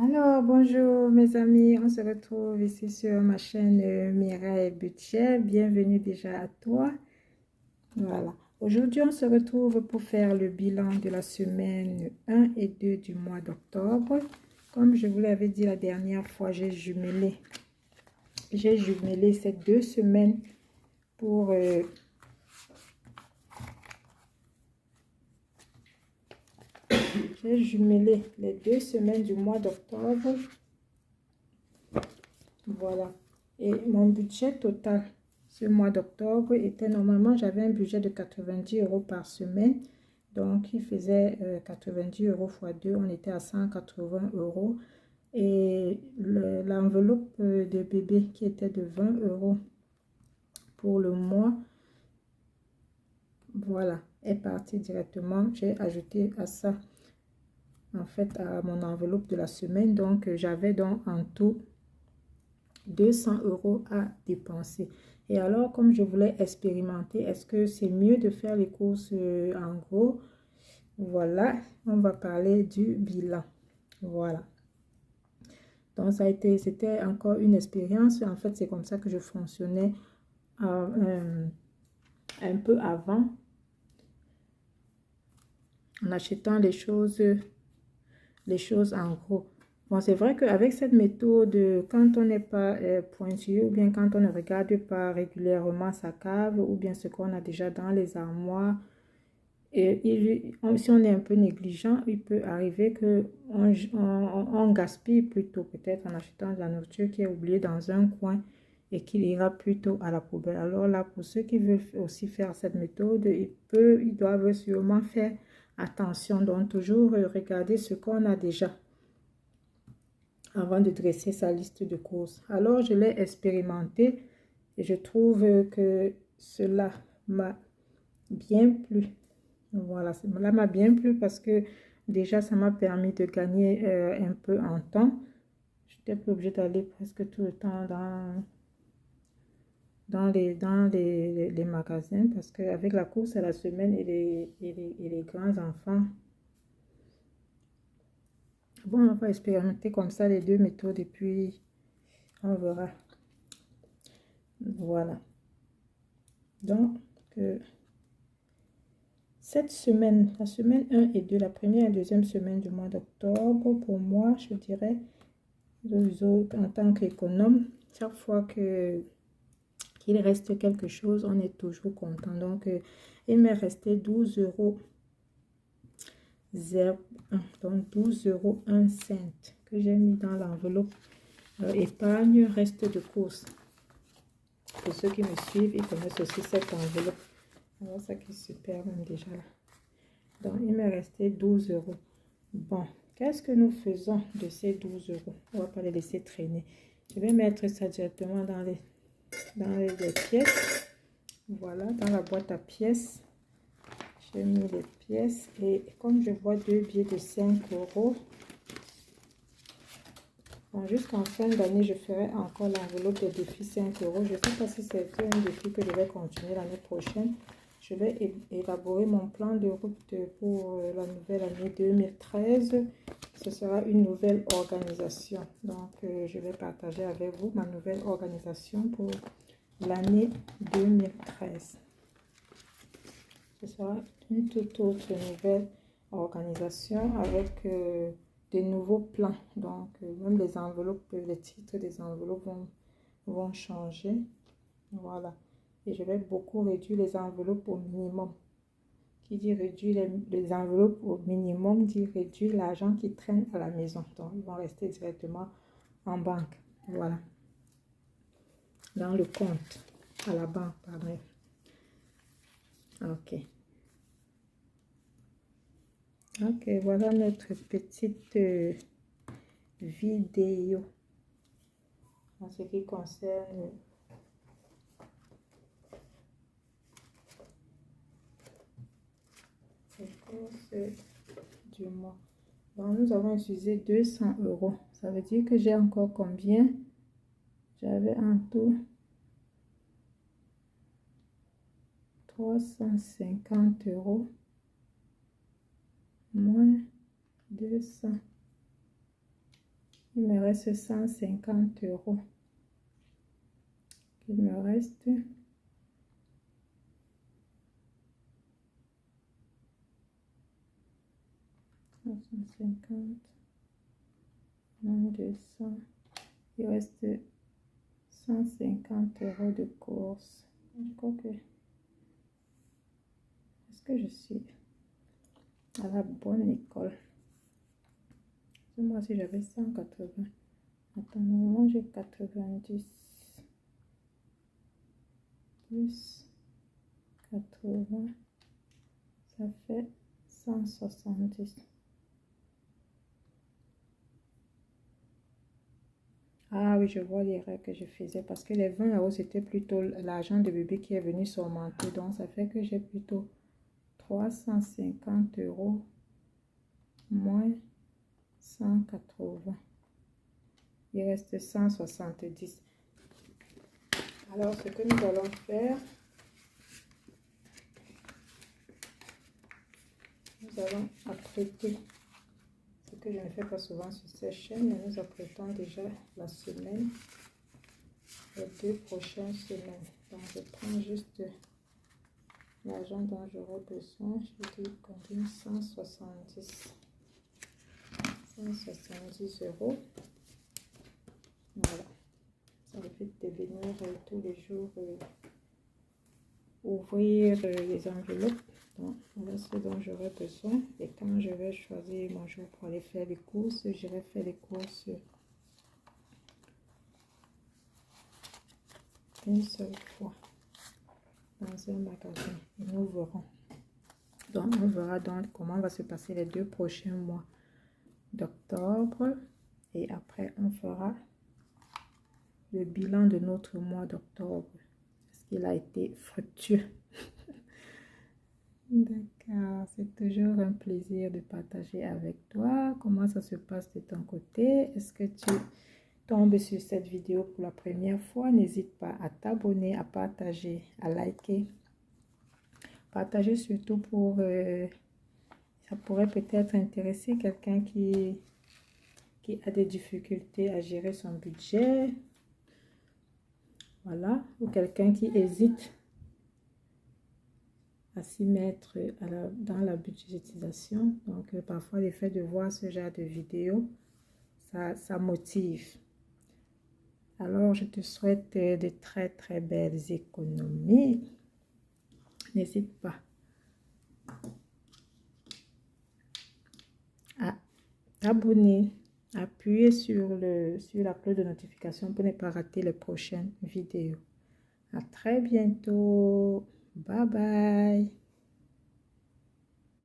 Alors, bonjour mes amis, on se retrouve ici sur ma chaîne Mireille Budget. Bienvenue déjà à toi. Voilà. Aujourd'hui, on se retrouve pour faire le bilan de la semaine 1 et 2 du mois d'octobre. Comme je vous l'avais dit la dernière fois, j'ai jumelé ces 2 semaines pour j'ai jumelé les 2 semaines du mois d'octobre. Voilà. Et mon budget total ce mois d'octobre était normalement, j'avais un budget de 90 € par semaine. Donc, il faisait 90 € fois 2, on était à 180 €. Et l'enveloppe de bébé qui était de 20 € pour le mois, voilà, est partie directement. J'ai ajouté à ça, en fait, à mon enveloppe de la semaine. Donc, j'avais donc en tout 200 € à dépenser. Et alors, comme je voulais expérimenter, est-ce que c'est mieux de faire les courses en gros? Voilà, on va parler du bilan. Voilà. Donc, c'était encore une expérience. En fait, c'est comme ça que je fonctionnais un peu avant, en achetant les choses en gros. Bon, c'est vrai qu'avec cette méthode, quand on n'est pas pointilleux ou bien quand on ne regarde pas régulièrement sa cave ou bien ce qu'on a déjà dans les armoires, si on est un peu négligent, il peut arriver qu'on gaspille plutôt peut-être en achetant de la nourriture qui est oubliée dans un coin et qu'il ira plutôt à la poubelle. Alors là, pour ceux qui veulent aussi faire cette méthode, ils doivent sûrement faire attention. Donc toujours regarder ce qu'on a déjà avant de dresser sa liste de courses. Alors, je l'ai expérimenté et je trouve que cela m'a bien plu. Voilà, cela m'a bien plu parce que déjà, ça m'a permis de gagner un peu en temps. Je n'étais plus obligée d'aller presque tout le temps dans les magasins parce qu'avec la course à la semaine et les grands enfants, bon, on va expérimenter comme ça les deux méthodes et puis on verra. Voilà. Donc, cette semaine, la semaine 1 et 2, la première et deuxième semaine du mois d'octobre, pour moi, je dirais, en tant qu'économe, chaque fois qu'il reste quelque chose, on est toujours content. Donc, il m'est resté 12,01 €, donc 12,01 € que j'ai mis dans l'enveloppe épargne, reste de course. Pour ceux qui me suivent, ils connaissent aussi cette enveloppe. Alors, ça qui est super même déjà là. Donc, il m'est resté 12 €. Bon, qu'est-ce que nous faisons de ces 12 €? On ne va pas les laisser traîner. Je vais mettre ça directement dans les pièces. Voilà, dans la boîte à pièces. J'ai mis les pièces. Et comme je vois 2 billets de 5 €, bon, jusqu'en fin d'année, je ferai encore l'enveloppe des défis 5 €. Je ne sais pas si c'est un défi que je vais continuer l'année prochaine. Je vais élaborer mon plan de route pour la nouvelle année 2013. Ce sera une nouvelle organisation. Donc, je vais partager avec vous ma nouvelle organisation pour l'année 2013. Ce sera une toute autre nouvelle organisation avec des nouveaux plans. Donc, même les enveloppes, les titres des enveloppes vont changer. Voilà. Et je vais beaucoup réduire les enveloppes au minimum. Qui dit réduire les enveloppes au minimum, dit réduire l'argent qui traîne à la maison. Donc, ils vont rester directement en banque. Voilà. Dans le compte, à la banque, pardon. Ok. Ok, voilà notre petite vidéo en ce qui concerne les courses du mois. Donc, nous avons utilisé 200 €. Ça veut dire que j'ai encore combien? J'avais en tout 350 € moins 200. Il me reste 150 €. Il me reste 150, 200. Il reste 150 € de course. Je crois que... Est-ce que je suis à la bonne école? Moi, si j'avais 180. Attends, normalement, j'ai 90. Plus 80. Ça fait 170. Ah oui, je vois l'erreur que je faisais parce que les 20 €, c'était plutôt l'argent de bébé qui est venu s'augmenter. Donc, ça fait que j'ai plutôt 350 € moins 180. Il reste 170. Alors, ce que nous allons faire, nous allons apprêter. Ce que je ne fais pas souvent sur ces chaînes, mais nous apprêtons déjà la semaine, les 2 prochaines semaines. Donc, je prends juste l'argent dont j'aurai besoin. Je dis combien? 170. 170 €. Voilà. Ça évite de venir tous les jours ouvrir les enveloppes. Donc, voilà ce dont j'aurai besoin. Et quand je vais choisir mon jour pour aller faire les courses, j'irai faire les courses une seule fois dans un magasin. Et nous verrons. Donc, on verra donc comment va se passer les 2 prochains mois d'octobre. Et après, on fera le bilan de notre mois d'octobre. Est-ce qu'il a été fructueux? D'accord, c'est toujours un plaisir de partager avec toi. Comment ça se passe de ton côté? Est-ce que tu tombes sur cette vidéo pour la première fois? N'hésite pas à t'abonner, à partager, à liker. Partager surtout pour... ça pourrait peut-être intéresser quelqu'un qui a des difficultés à gérer son budget. Voilà, ou quelqu'un qui hésite à s'y mettre dans la budgétisation. Donc, parfois, le fait de voir ce genre de vidéo, ça motive. Alors, je te souhaite de très, très belles économies. N'hésite pas à t'abonner, appuyer sur la cloche de notification pour ne pas rater les prochaines vidéos. À très bientôt. Bye bye.